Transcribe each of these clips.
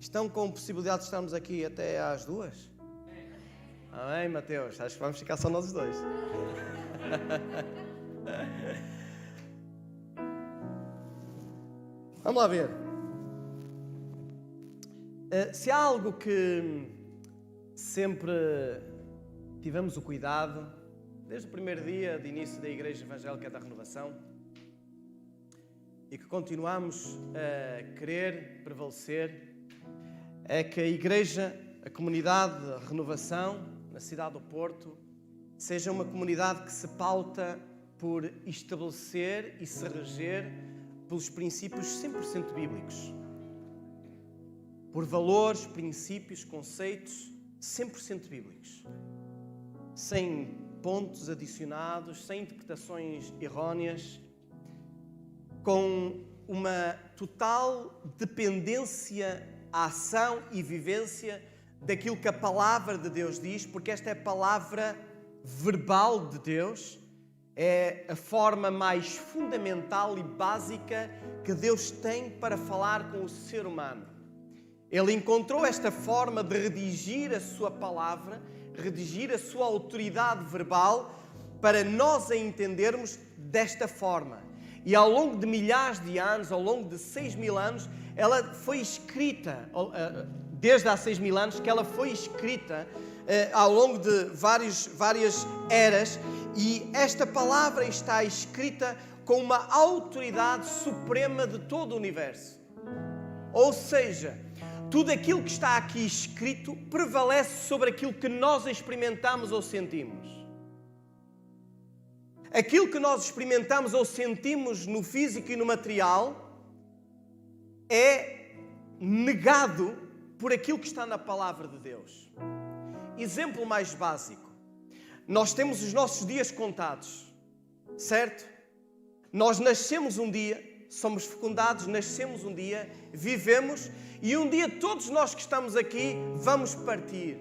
Estão com possibilidade de estarmos aqui até às 2? Amém, Mateus? Acho que vamos ficar só nós dois. Vamos lá ver. Se há algo que sempre tivemos o cuidado, desde o primeiro dia de início da Igreja Evangélica da Renovação, e que continuamos a querer prevalecer, é que a Igreja, a comunidade de Renovação, na cidade do Porto, seja uma comunidade que se pauta por estabelecer e se reger pelos princípios 100% bíblicos. Por valores, princípios, conceitos 100% bíblicos. Sem pontos adicionados, sem interpretações erróneas, com uma total dependência à ação e vivência daquilo que a palavra de Deus diz, porque esta é a palavra verbal de Deus, é a forma mais fundamental e básica que Deus tem para falar com o ser humano. Ele encontrou esta forma de redigir a sua palavra, redigir a sua autoridade verbal, para nós a entendermos desta forma. E ao longo de milhares de anos, ao longo de 6.000 anos, ela foi escrita, desde há 6.000 anos, que ela foi escrita ao longo de várias eras, e esta palavra está escrita com uma autoridade suprema de todo o universo. Ou seja, tudo aquilo que está aqui escrito prevalece sobre aquilo que nós experimentamos ou sentimos. Aquilo que nós experimentamos ou sentimos no físico e no material é negado por aquilo que está na palavra de Deus. Exemplo mais básico. Nós temos os nossos dias contados, certo? Nós nascemos um dia, somos fecundados, nascemos um dia, vivemos, e um dia todos nós que estamos aqui vamos partir.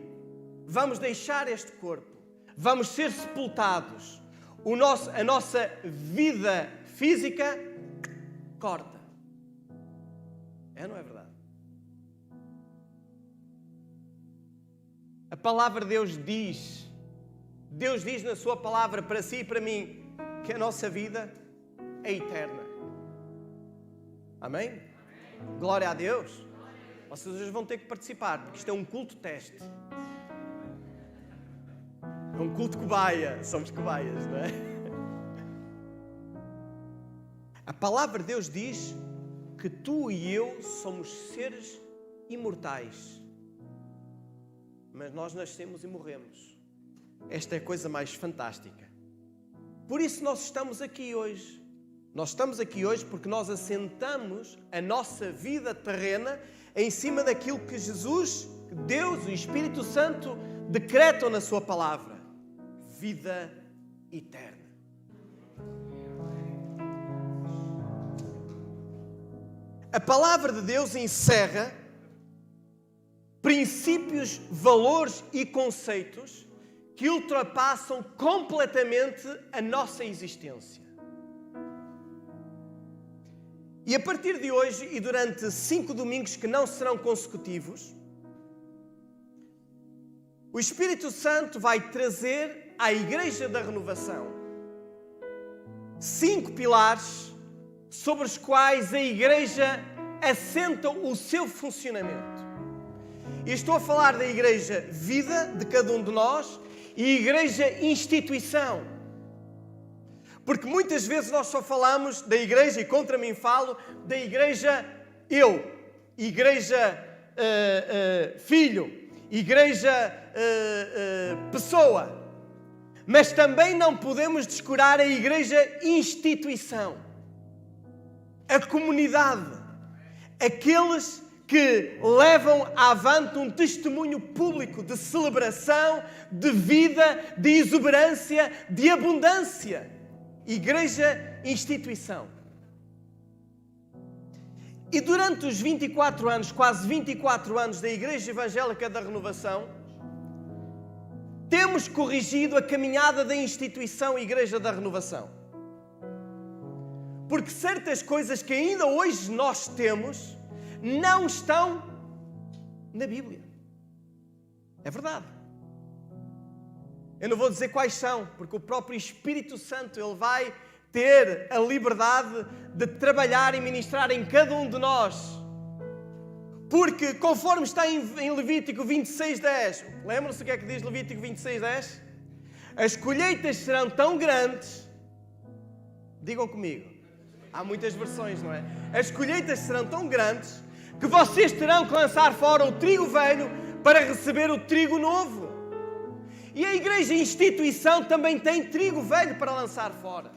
Vamos deixar este corpo. Vamos ser sepultados. A nossa vida física corta. É ou não é verdade? A palavra de Deus diz na sua palavra para si e para mim, que a nossa vida é eterna. Amém? Glória a Deus. Vocês hoje vão ter que participar, porque isto é um culto teste. É um culto cobaia. Somos cobaias, não é? A palavra de Deus diz que tu e eu somos seres imortais. Mas nós nascemos e morremos. Esta é a coisa mais fantástica. Por isso nós estamos aqui hoje. Nós estamos aqui hoje porque nós assentamos a nossa vida terrena em cima daquilo que Jesus, Deus, o Espírito Santo decretam na sua palavra. Vida eterna. A palavra de Deus encerra princípios, valores e conceitos que ultrapassam completamente a nossa existência. E a partir de hoje e durante 5 domingos que não serão consecutivos, o Espírito Santo vai trazer à Igreja da Renovação 5 pilares sobre os quais a Igreja assenta o seu funcionamento. E estou a falar da Igreja Vida, de cada um de nós, e Igreja Instituição. Porque muitas vezes nós só falamos da Igreja, e contra mim falo, da Igreja eu, Igreja filho, Igreja pessoa. Mas também não podemos descurar a Igreja Instituição. A comunidade. Aqueles que levam avante um testemunho público de celebração, de vida, de exuberância, de abundância. Igreja Instituição. E durante os 24 anos, quase 24 anos da Igreja Evangélica da Renovação, temos corrigido a caminhada da instituição Igreja da Renovação. Porque certas coisas que ainda hoje nós temos não estão na Bíblia. É verdade. Eu não vou dizer quais são, porque o próprio Espírito Santo, Ele vai ter a liberdade de trabalhar e ministrar em cada um de nós. Porque, conforme está em Levítico 26:10, lembram-se o que é que diz Levítico 26:10? As colheitas serão tão grandes, digam comigo, há muitas versões, não é? As colheitas serão tão grandes que vocês terão que lançar fora o trigo velho para receber o trigo novo. E a igreja instituição também tem trigo velho para lançar fora.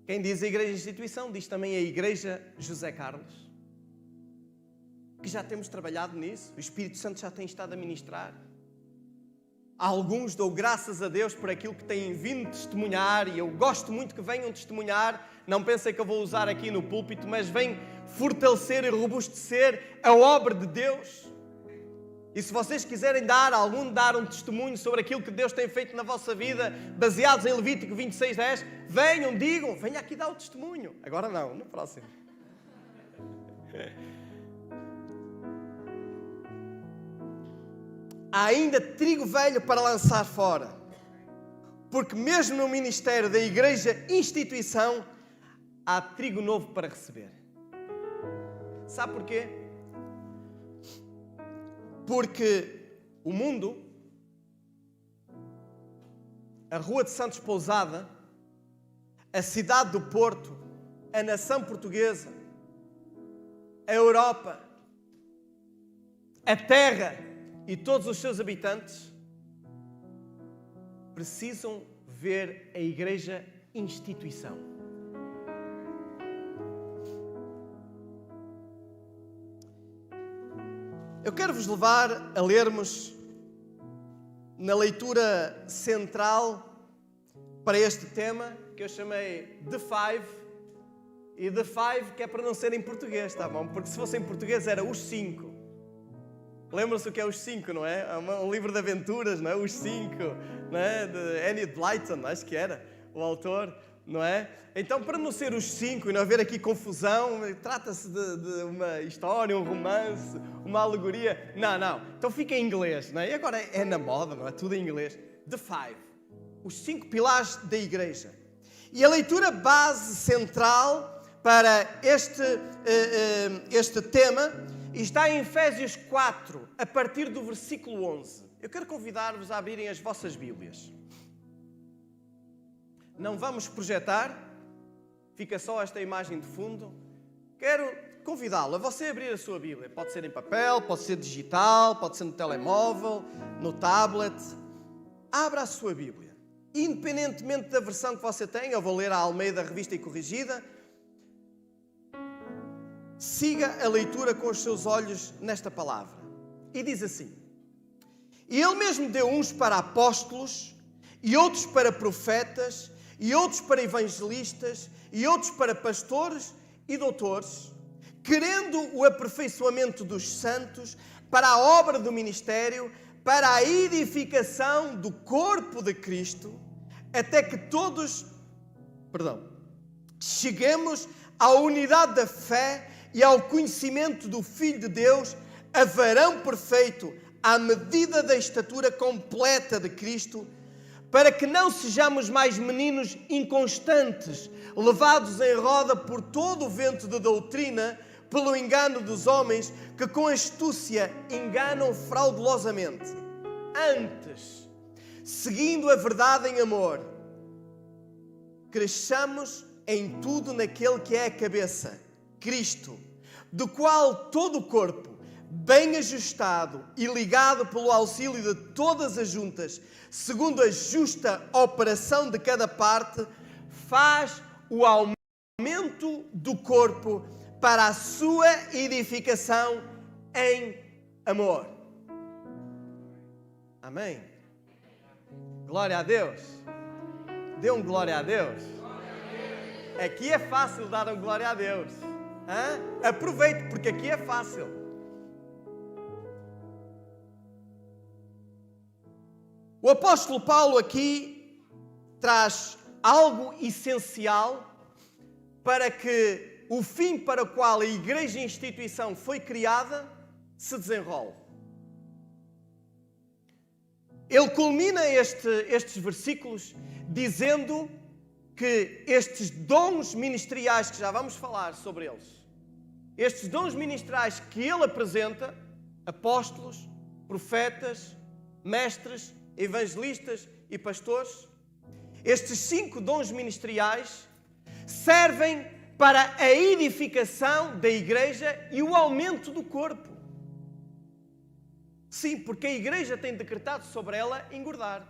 Quem diz a igreja instituição, diz também a igreja José Carlos. Que já temos trabalhado nisso. O Espírito Santo já tem estado a ministrar. A alguns dou graças a Deus por aquilo que têm vindo testemunhar. E eu gosto muito que venham testemunhar. Não pensem que eu vou usar aqui no púlpito, mas vem fortalecer e robustecer a obra de Deus. E se vocês quiserem dar um testemunho sobre aquilo que Deus tem feito na vossa vida, baseados em Levítico 26:10, venham, digam, venha aqui dar o testemunho. Agora não, no próximo. Há ainda trigo velho para lançar fora. Porque mesmo no ministério da igreja instituição, há trigo novo para receber. Sabe porquê? Porque o mundo, a Rua de Santos Pousada, a cidade do Porto, a nação portuguesa, a Europa, a terra e todos os seus habitantes precisam ver a igreja instituição. Eu quero vos levar a lermos na leitura central para este tema, que eu chamei The Five, e The Five que é para não ser em português, tá bom? Porque se fosse em português era os 5. Lembram-se o que é os 5, não é? É um livro de aventuras, não é? Os 5, não é? De Enid Blyton, acho que era o autor, não é? Então, para não ser os 5 e não haver aqui confusão, trata-se de uma história, um romance, uma alegoria. Não. Então fica em inglês, não é? E agora é na moda, não é? Tudo em inglês. The Five. Os 5 pilares da igreja. E a leitura base central para este tema está em Efésios 4, a partir do versículo 11. Eu quero convidar-vos a abrirem as vossas Bíblias. Não vamos projetar, fica só esta imagem de fundo. Quero convidá-lo a você abrir a sua Bíblia. Pode ser em papel, pode ser digital, pode ser no telemóvel, no tablet. Abra a sua Bíblia. Independentemente da versão que você tem, eu vou ler a Almeida Revista e Corrigida. Siga a leitura com os seus olhos nesta palavra. E diz assim: E ele mesmo deu uns para apóstolos, e outros para profetas, e outros para evangelistas, e outros para pastores e doutores, querendo o aperfeiçoamento dos santos, para a obra do ministério, para a edificação do corpo de Cristo, até que todos, cheguemos à unidade da fé e ao conhecimento do Filho de Deus, a varão perfeito, à medida da estatura completa de Cristo, para que não sejamos mais meninos inconstantes, levados em roda por todo o vento de doutrina, pelo engano dos homens, que com astúcia enganam fraudulosamente. Antes, seguindo a verdade em amor, cresçamos em tudo naquele que é a cabeça, Cristo, do qual todo o corpo, bem ajustado e ligado pelo auxílio de todas as juntas, segundo a justa operação de cada parte, faz o aumento do corpo para a sua edificação em amor. Amém? Glória a Deus. Dê um glória a Deus. Aqui é fácil dar um glória a Deus. Aproveite, porque aqui é fácil. O apóstolo Paulo aqui traz algo essencial para que o fim para o qual a igreja e a instituição foi criada se desenrola. Ele culmina estes versículos dizendo que estes dons ministeriais, que já vamos falar sobre eles, estes dons ministeriais que ele apresenta, apóstolos, profetas, mestres, evangelistas e pastores, estes 5 dons ministeriais servem para a edificação da igreja e o aumento do corpo. Sim, porque a igreja tem decretado sobre ela engordar.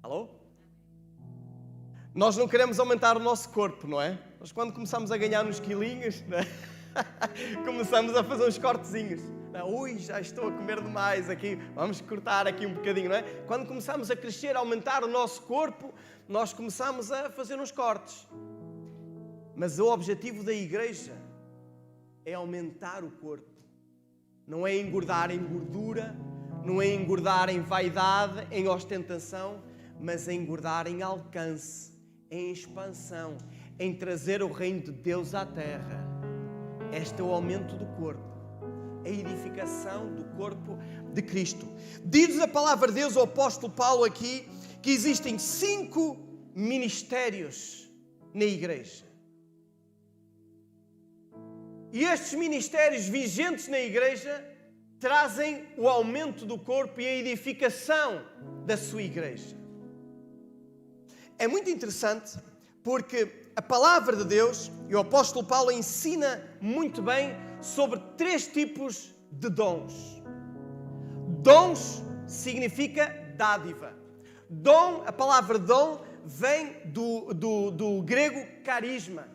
Alô? Nós não queremos aumentar o nosso corpo, não é? Nós quando começamos a ganhar uns quilinhos, não é? Começamos a fazer uns cortezinhos. Ui, já estou a comer demais aqui, vamos cortar aqui um bocadinho, não é? Quando começamos a crescer, a aumentar o nosso corpo, nós começamos a fazer uns cortes. Mas o objetivo da igreja é aumentar o corpo. Não é engordar em gordura, não é engordar em vaidade, em ostentação, mas é engordar em alcance, em expansão, em trazer o reino de Deus à terra. Este é o aumento do corpo. A edificação do corpo de Cristo. Diz a palavra de Deus, o apóstolo Paulo aqui, que existem 5 ministérios na igreja. E estes ministérios vigentes na igreja trazem o aumento do corpo e a edificação da sua igreja. É muito interessante porque a palavra de Deus e o apóstolo Paulo ensina muito bem sobre 3 tipos de dons. Dons significa dádiva. Dom, a palavra dom, vem do grego carisma.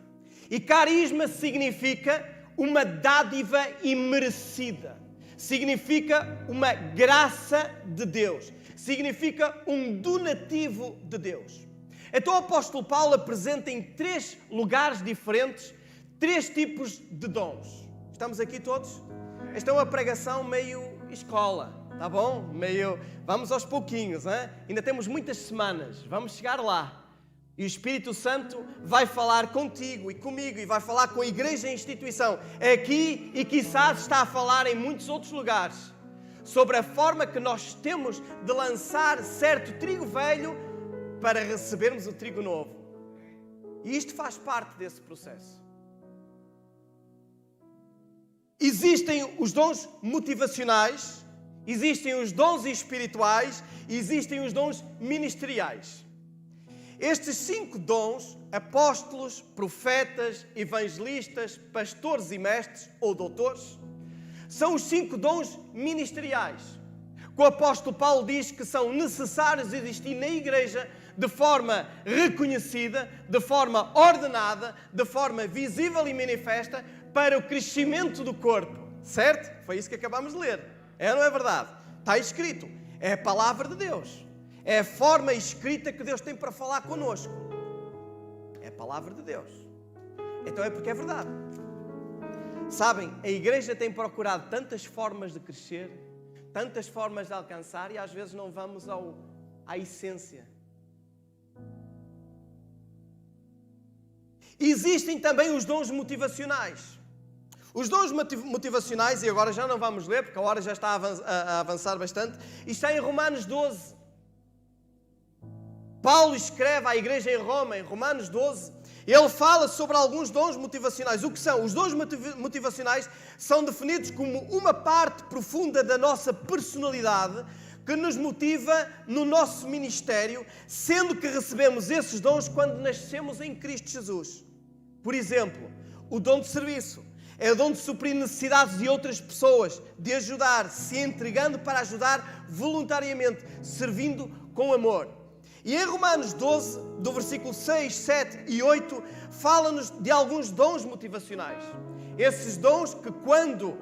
E carisma significa uma dádiva imerecida. Significa uma graça de Deus. Significa um donativo de Deus. Então o apóstolo Paulo apresenta em 3 lugares diferentes 3 tipos de dons. Estamos aqui todos? Esta é uma pregação meio escola, tá bom? Vamos aos pouquinhos, hein? Ainda temos muitas semanas, vamos chegar lá. E o Espírito Santo vai falar contigo e comigo e vai falar com a igreja e a instituição aqui e quizás está a falar em muitos outros lugares sobre a forma que nós temos de lançar certo trigo velho para recebermos o trigo novo. E isto faz parte desse processo. Existem os dons motivacionais, existem os dons espirituais, existem os dons ministeriais. Estes 5 dons, apóstolos, profetas, evangelistas, pastores e mestres ou doutores, são os 5 dons ministeriais, que o apóstolo Paulo diz que são necessários existir na igreja de forma reconhecida, de forma ordenada, de forma visível e manifesta, para o crescimento do corpo, certo? Foi isso que acabamos de ler. É ou não é verdade? Está escrito. É a palavra de Deus. É a forma escrita que Deus tem para falar connosco. É a palavra de Deus. Então é porque é verdade. Sabem, a igreja tem procurado tantas formas de crescer, tantas formas de alcançar e às vezes não vamos à essência. Existem também os dons motivacionais. Os dons motivacionais, e agora já não vamos ler, porque a hora já está a avançar bastante, e está em Romanos 12. Paulo escreve à igreja em Roma, em Romanos 12, ele fala sobre alguns dons motivacionais. O que são? Os dons motivacionais são definidos como uma parte profunda da nossa personalidade que nos motiva no nosso ministério, sendo que recebemos esses dons quando nascemos em Cristo Jesus. Por exemplo, o dom de serviço. É o dom de suprir necessidades de outras pessoas, de ajudar, se entregando para ajudar voluntariamente, servindo com amor. E em Romanos 12, do versículo 6, 7 e 8, fala-nos de alguns dons motivacionais. Esses dons que quando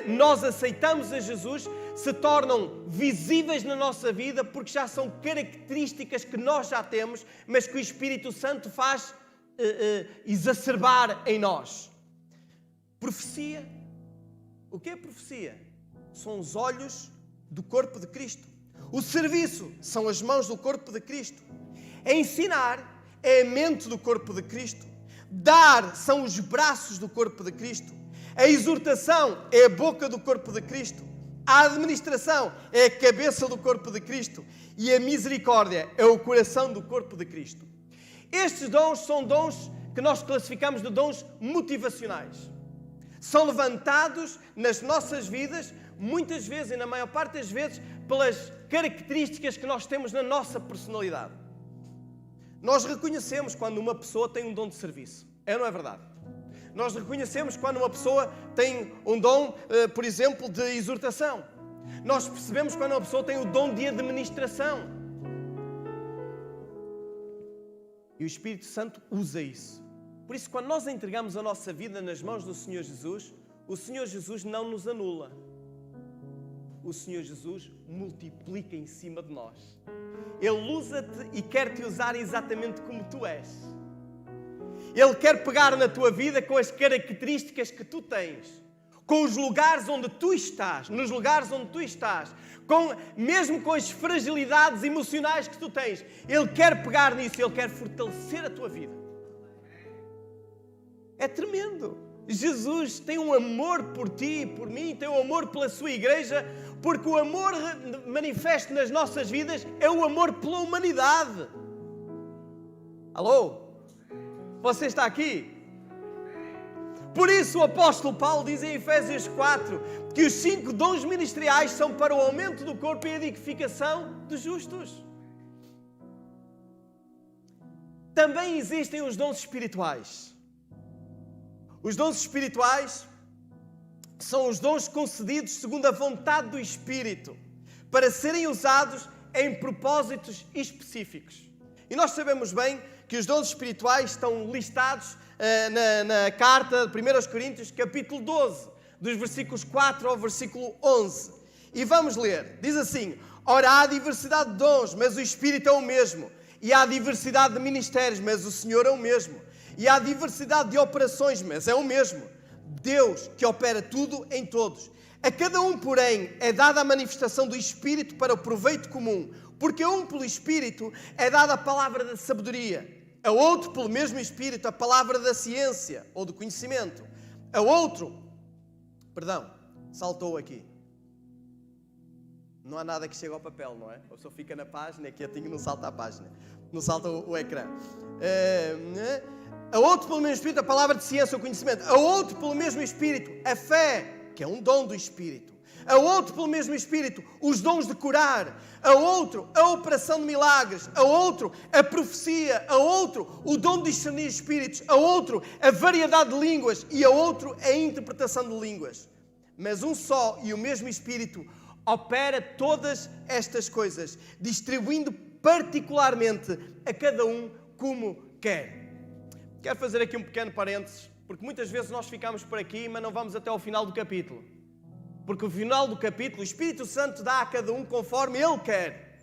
nós aceitamos a Jesus, se tornam visíveis na nossa vida, porque já são características que nós já temos, mas que o Espírito Santo faz exacerbar em nós. Profecia. O que é profecia? São os olhos do corpo de Cristo. O serviço são as mãos do corpo de Cristo. Ensinar é a mente do corpo de Cristo. Dar são os braços do corpo de Cristo. A exortação é a boca do corpo de Cristo. A administração é a cabeça do corpo de Cristo. E a misericórdia é o coração do corpo de Cristo. Estes dons são dons que nós classificamos de dons motivacionais. São levantados nas nossas vidas, muitas vezes e na maior parte das vezes, pelas características que nós temos na nossa personalidade. Nós reconhecemos quando uma pessoa tem um dom de serviço. É ou não é verdade? Nós reconhecemos quando uma pessoa tem um dom, por exemplo, de exortação. Nós percebemos quando uma pessoa tem o dom de administração. E o Espírito Santo usa isso. Por isso, quando nós entregamos a nossa vida nas mãos do Senhor Jesus, o Senhor Jesus não nos anula. O Senhor Jesus multiplica em cima de nós. Ele usa-te e quer te usar exatamente como tu és. Ele quer pegar na tua vida com as características que tu tens, com os lugares onde tu estás, nos lugares onde tu estás, mesmo com as fragilidades emocionais que tu tens. Ele quer pegar nisso, Ele quer fortalecer a tua vida. É tremendo. Jesus tem um amor por ti e por mim, tem um amor pela sua igreja, porque o amor manifesto nas nossas vidas é o amor pela humanidade. Alô? Você está aqui? Por isso o apóstolo Paulo diz em Efésios 4 que os 5 dons ministeriais são para o aumento do corpo e a edificação dos justos. Também existem os dons espirituais. Os dons espirituais são os dons concedidos segundo a vontade do Espírito para serem usados em propósitos específicos. E nós sabemos bem que os dons espirituais estão listados na carta de 1 Coríntios, capítulo 12, dos versículos 4 ao versículo 11. E vamos ler. Diz assim: ora, há diversidade de dons, mas o Espírito é o mesmo. E há diversidade de ministérios, mas o Senhor é o mesmo. E há diversidade de operações, mas é o mesmo. Deus que opera tudo em todos. A cada um, porém, é dada a manifestação do Espírito para o proveito comum. Porque a um, pelo Espírito, é dada a palavra da sabedoria. A outro, pelo mesmo Espírito, a palavra da ciência ou do conhecimento. A outro, saltou aqui. Não há nada que chegue ao papel, não é? A pessoa fica na página, quietinho, não salta a página. Não salta o ecrã. A outro, pelo mesmo Espírito, a palavra de ciência ou conhecimento. A outro, pelo mesmo Espírito, a fé, que é um dom do Espírito. A outro, pelo mesmo Espírito, os dons de curar. A outro, a operação de milagres. A outro, a profecia. A outro, o dom de discernir espíritos. A outro, a variedade de línguas. E a outro, a interpretação de línguas. Mas um só e o mesmo Espírito opera todas estas coisas, distribuindo particularmente a cada um como quer. Quero fazer aqui um pequeno parênteses, porque muitas vezes nós ficamos por aqui, mas não vamos até ao final do capítulo. Porque o final do capítulo, o Espírito Santo dá a cada um conforme Ele quer.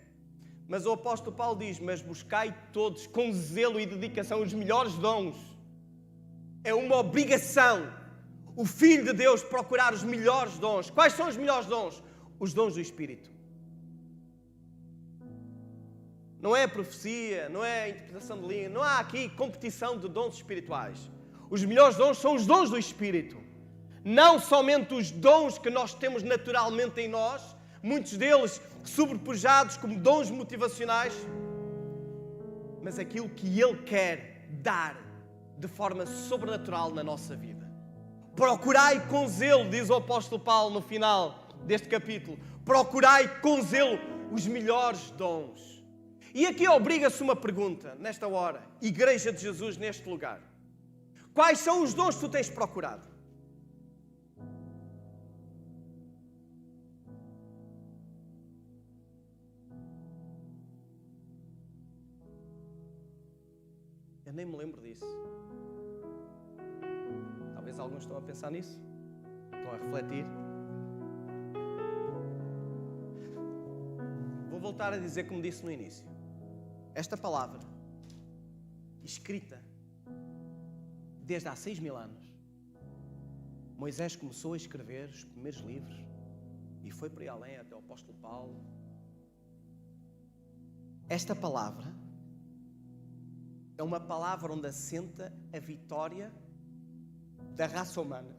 Mas o apóstolo Paulo diz: mas buscai todos com zelo e dedicação os melhores dons. É uma obrigação o Filho de Deus procurar os melhores dons. Quais são os melhores dons? Os dons do Espírito. Não é a profecia, não é a interpretação de língua, não há aqui competição de dons espirituais. Os melhores dons são os dons do Espírito. Não somente os dons que nós temos naturalmente em nós, muitos deles sobrepujados como dons motivacionais, mas aquilo que Ele quer dar de forma sobrenatural na nossa vida. Procurai com zelo, diz o apóstolo Paulo no final deste capítulo, procurai com zelo os melhores dons. E aqui obriga-se uma pergunta, nesta hora, Igreja de Jesus, neste lugar. Quais são os dons que tu tens procurado? Eu nem me lembro disso. Talvez alguns estão a pensar nisso. Estão a refletir. Vou voltar a dizer como disse no início. Esta palavra, escrita desde há 6.000 anos, Moisés começou a escrever os primeiros livros e foi por aí além até o apóstolo Paulo. Esta palavra é uma palavra onde assenta a vitória da raça humana.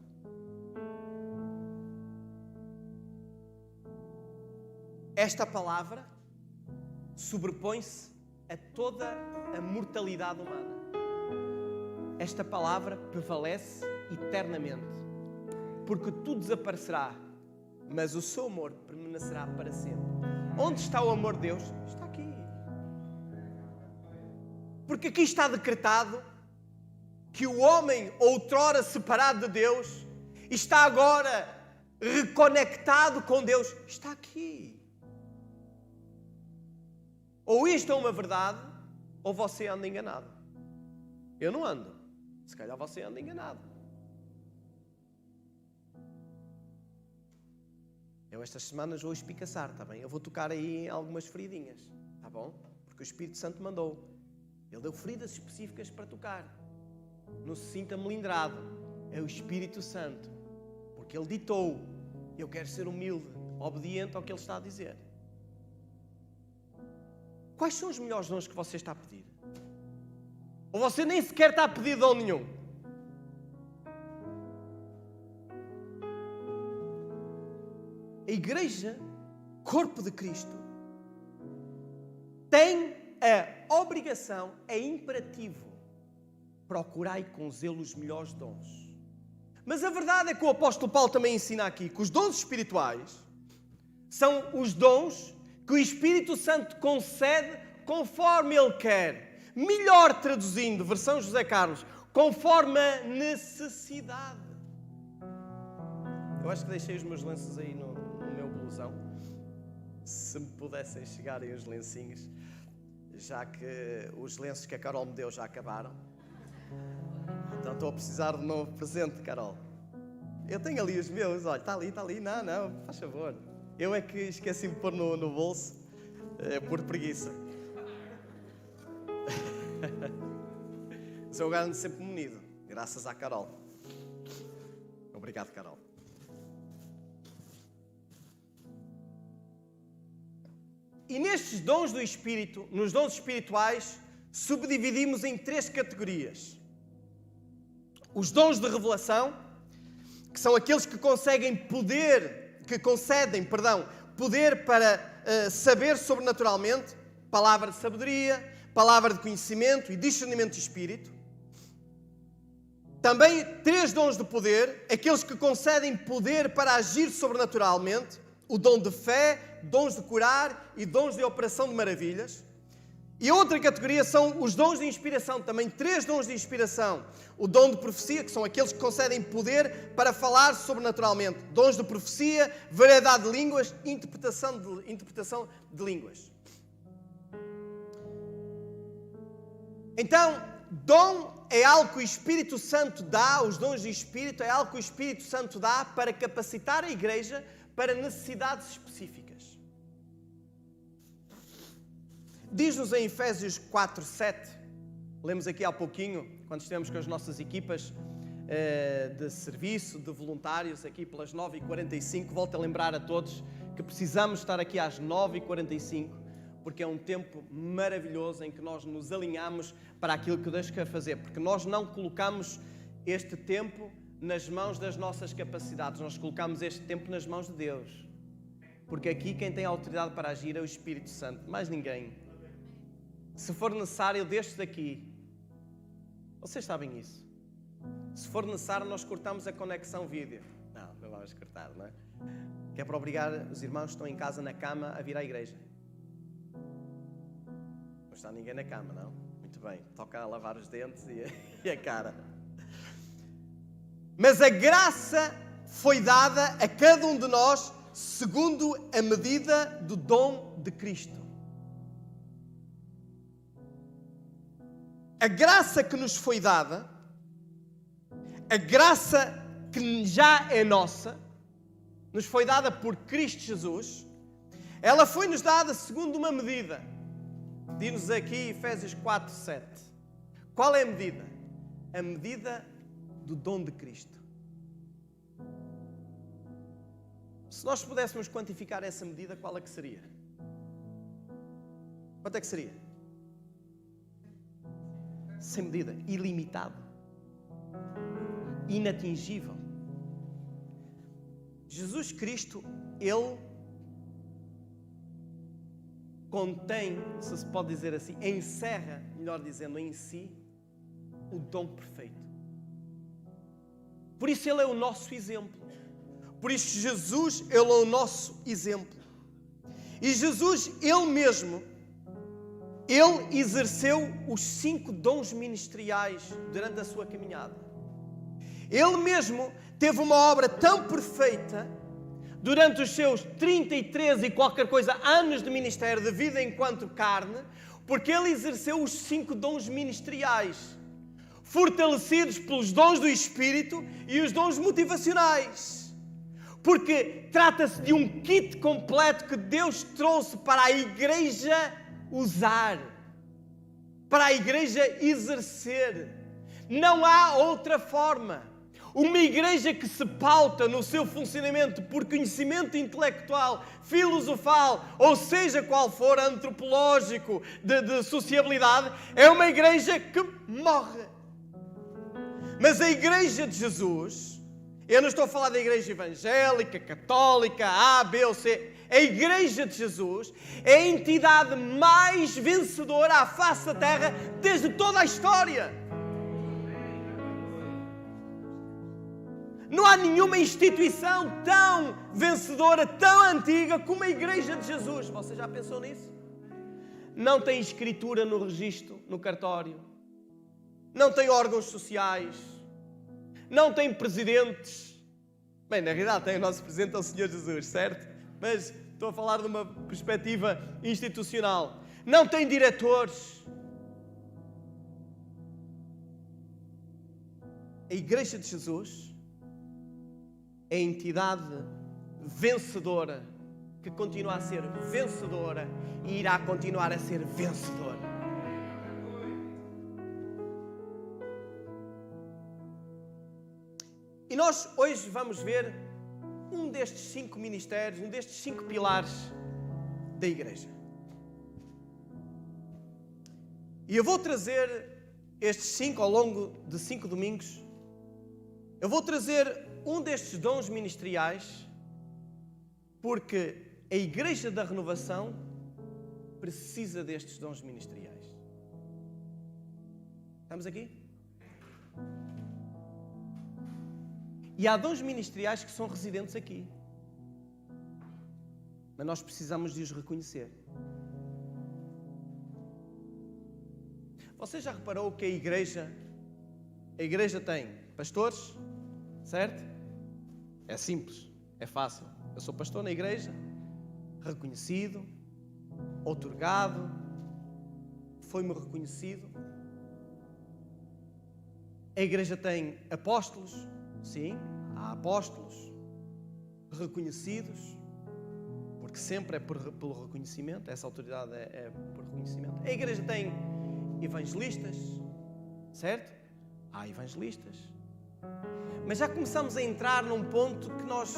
Esta palavra sobrepõe-se a toda a mortalidade humana. Esta palavra prevalece eternamente, porque tudo desaparecerá, mas o seu amor permanecerá para sempre. Onde está o amor de Deus? Está aqui. Porque aqui está decretado que o homem, outrora separado de Deus, está agora reconectado com Deus. Está aqui. Ou isto é uma verdade, ou você anda enganado. Eu não ando. Se calhar você anda enganado. Eu estas semanas vou espicaçar, está bem? Eu vou tocar aí em algumas feridinhas, está bom? Porque o Espírito Santo mandou. Ele deu feridas específicas para tocar. Não se sinta melindrado. É o Espírito Santo. Porque Ele ditou. Eu quero ser humilde, obediente ao que Ele está a dizer. Quais são os melhores dons que você está a pedir? Ou você nem sequer está a pedir dom nenhum? A igreja, corpo de Cristo, tem a obrigação, é imperativo, procurai com zelo os melhores dons. Mas a verdade é que o apóstolo Paulo também ensina aqui que os dons espirituais são os dons que o Espírito Santo concede conforme Ele quer. Melhor traduzindo, versão José Carlos, conforme a necessidade. Eu acho que deixei os meus lenços aí no meu blusão. Se me pudessem chegar aí os lencinhos, já que os lenços que a Carol me deu já acabaram. Então estou a precisar de um novo presente, Carol. Eu tenho ali os meus, olha, está ali. Não, faz favor. Eu é que esqueci de pôr no bolso, por preguiça. Mas eu ando sempre munido, graças à Carol. Obrigado, Carol. E nestes dons do Espírito, nos dons espirituais, subdividimos em 3 categorias. Os dons de revelação, que são aqueles que concedem poder para saber sobrenaturalmente, palavra de sabedoria, palavra de conhecimento e discernimento de espírito. Também 3 dons de poder, aqueles que concedem poder para agir sobrenaturalmente, o dom de fé, dons de curar e dons de operação de maravilhas. E a outra categoria são os dons de inspiração, também 3 dons de inspiração. O dom de profecia, que são aqueles que concedem poder para falar sobrenaturalmente. Dons de profecia, variedade de línguas, interpretação de línguas. Então, dom é algo que o Espírito Santo dá, os dons de Espírito é algo que o Espírito Santo dá para capacitar a igreja para necessidades específicas. Diz-nos em Efésios 4:7, lemos aqui há pouquinho, quando estivemos com as nossas equipas de serviço, de voluntários, aqui pelas 9h45, volto a lembrar a todos que precisamos estar aqui às 9h45, porque é um tempo maravilhoso em que nós nos alinhamos para aquilo que Deus quer fazer, porque nós não colocamos este tempo nas mãos das nossas capacidades, nós colocamos este tempo nas mãos de Deus, porque aqui quem tem autoridade para agir é o Espírito Santo, mais ninguém. Se for necessário, desde daqui, vocês sabem isso, se for necessário nós cortamos a conexão vídeo, não vamos cortar, não é? Que é para obrigar os irmãos que estão em casa na cama a vir à igreja. Não está ninguém na cama, não? Muito bem, toca a lavar os dentes e a cara. Mas a graça foi dada a cada um de nós segundo a medida do dom de Cristo. A graça que nos foi dada, a graça que já é nossa, nos foi dada por Cristo Jesus, ela foi-nos dada segundo uma medida. Diz-nos aqui Efésios 4:7. Qual é a medida? A medida do dom de Cristo. Se nós pudéssemos quantificar essa medida, qual é que seria? Quanto é que seria? sem medida, ilimitado, inatingível. Jesus Cristo, Ele contém, se pode dizer assim, encerra, melhor dizendo, em si, o dom perfeito. Por isso Ele é o nosso exemplo. Por isso Jesus, Ele é o nosso exemplo. E Jesus, Ele mesmo, Ele exerceu os 5 dons ministeriais durante a sua caminhada. Ele mesmo teve uma obra tão perfeita durante os seus 33 e qualquer coisa anos de ministério, de vida enquanto carne, porque Ele exerceu os 5 dons ministeriais, fortalecidos pelos dons do Espírito e os dons motivacionais. Porque trata-se de um kit completo que Deus trouxe para a igreja usar, para a igreja exercer. Não há outra forma. Uma igreja que se pauta no seu funcionamento por conhecimento intelectual, filosofal, ou seja qual for, antropológico, de sociabilidade, é uma igreja que morre. Mas a igreja de Jesus, eu não estou a falar da igreja evangélica, católica, A, B ou C. A igreja de Jesus é a entidade mais vencedora à face da terra desde toda a história. Não há nenhuma instituição tão vencedora, tão antiga como a igreja de Jesus. Você já pensou nisso? Não tem escritura no registro, no cartório. Não tem órgãos sociais. Não tem presidentes. Bem, na realidade tem o nosso presidente, é o Senhor Jesus, certo? Mas estou a falar de uma perspectiva institucional. Não tem diretores. A igreja de Jesus é a entidade vencedora, que continua a ser vencedora e irá continuar a ser vencedora. E nós hoje vamos ver um destes 5 ministérios, um destes 5 pilares da igreja. E eu vou trazer estes 5 ao longo de 5 domingos. Eu vou trazer um destes dons ministeriais, porque a Igreja da Renovação precisa destes dons ministeriais. Estamos aqui? E há dons ministeriais que são residentes aqui. Mas nós precisamos de os reconhecer. Você já reparou que a igreja tem pastores, certo? É simples, é fácil. Eu sou pastor na igreja, reconhecido, outorgado, foi-me reconhecido. A igreja tem apóstolos, sim, há apóstolos reconhecidos, porque sempre é pelo reconhecimento, essa autoridade é por reconhecimento. A igreja tem evangelistas, certo? Há evangelistas. Mas já começamos a entrar num ponto que nós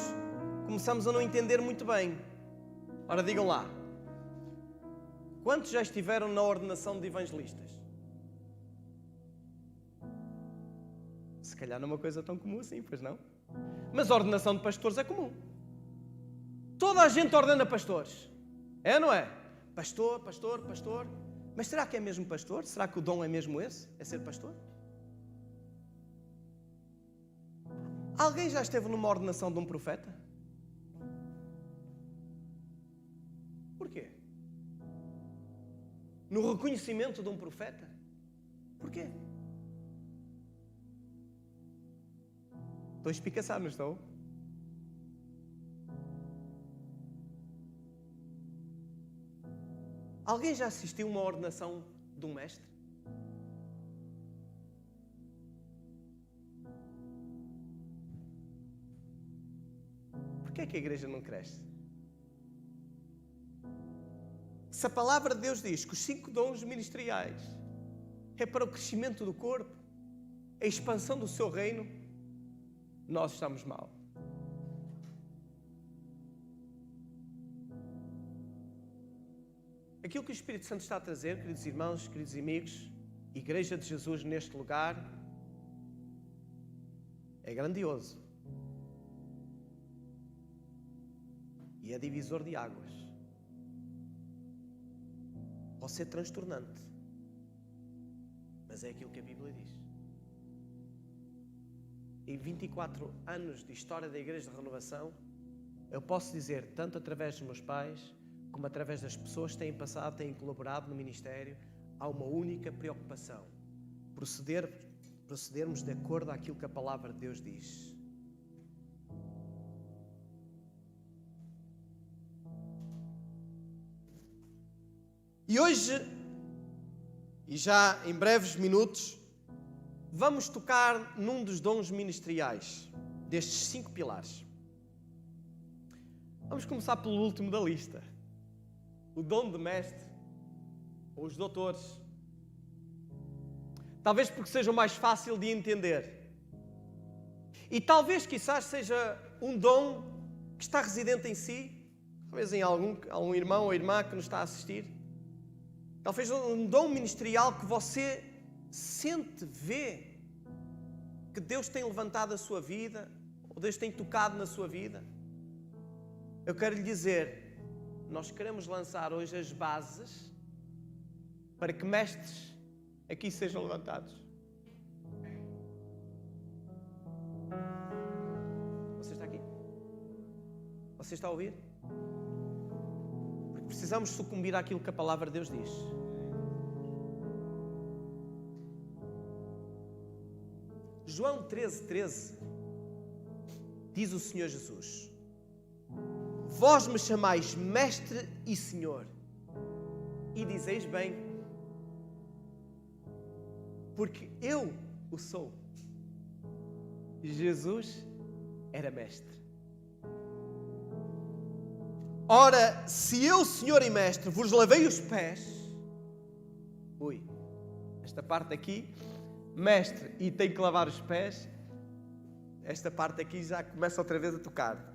começamos a não entender muito bem. Ora, digam lá. Quantos já estiveram na ordenação de evangelistas? Se calhar não é uma coisa tão comum assim, pois não? Mas a ordenação de pastores é comum. Toda a gente ordena pastores. É ou não é? Pastor, pastor, pastor. Mas será que é mesmo pastor? Será que o dom é mesmo esse? É ser pastor? Alguém já esteve numa ordenação de um profeta? Porquê? No reconhecimento de um profeta? Porquê? Estou a espicaçar, não estou? Alguém já assistiu a uma ordenação de um mestre? Porquê é que a igreja não cresce? Se a palavra de Deus diz que os 5 dons ministeriais é para o crescimento do corpo, a expansão do seu reino, nós estamos mal. Aquilo que o Espírito Santo está a trazer, queridos irmãos, queridos amigos, Igreja de Jesus neste lugar é grandioso. E é divisor de águas. Pode ser transtornante. Mas é aquilo que a Bíblia diz. Em 24 anos de história da Igreja de Renovação, eu posso dizer, tanto através dos meus pais, como através das pessoas que têm passado, têm colaborado no ministério, há uma única preocupação: procedermos de acordo àquilo que a palavra de Deus diz. E hoje, e já em breves minutos, vamos tocar num dos dons ministeriais, destes 5 pilares. Vamos começar pelo último da lista. O dom de mestre, ou os doutores. Talvez porque seja o mais fácil de entender. E talvez, quizás, seja um dom que está residente em si, talvez em algum irmão ou irmã que nos está a assistir. Talvez um dom ministerial que você sente, vê, que Deus tem levantado a sua vida, ou Deus tem tocado na sua vida. Eu quero lhe dizer, nós queremos lançar hoje as bases para que mestres aqui sejam levantados. Você está aqui? Você está a ouvir? Porque precisamos sucumbir àquilo que a palavra de Deus diz. João 13:13 diz o Senhor Jesus: vós me chamais mestre e Senhor, e dizeis bem, porque eu o sou. Jesus era mestre. Ora, se eu, Senhor e Mestre, vos lavei os pés, esta parte aqui, mestre, e tem que lavar os pés, esta parte aqui já começa outra vez a tocar.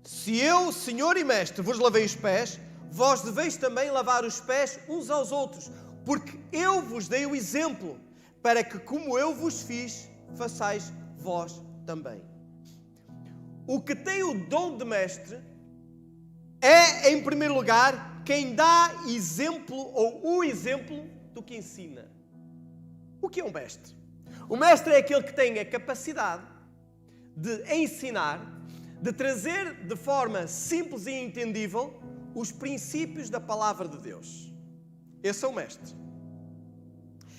Se eu, Senhor e Mestre, vos lavei os pés, vós deveis também lavar os pés uns aos outros, porque eu vos dei o exemplo, para que, como eu vos fiz, façais vós também. O que tem o dom de mestre é, em primeiro lugar, quem dá exemplo ou o exemplo do que ensina. O que é um mestre? O mestre é aquele que tem a capacidade de ensinar, de trazer de forma simples e entendível os princípios da palavra de Deus. Esse é o mestre.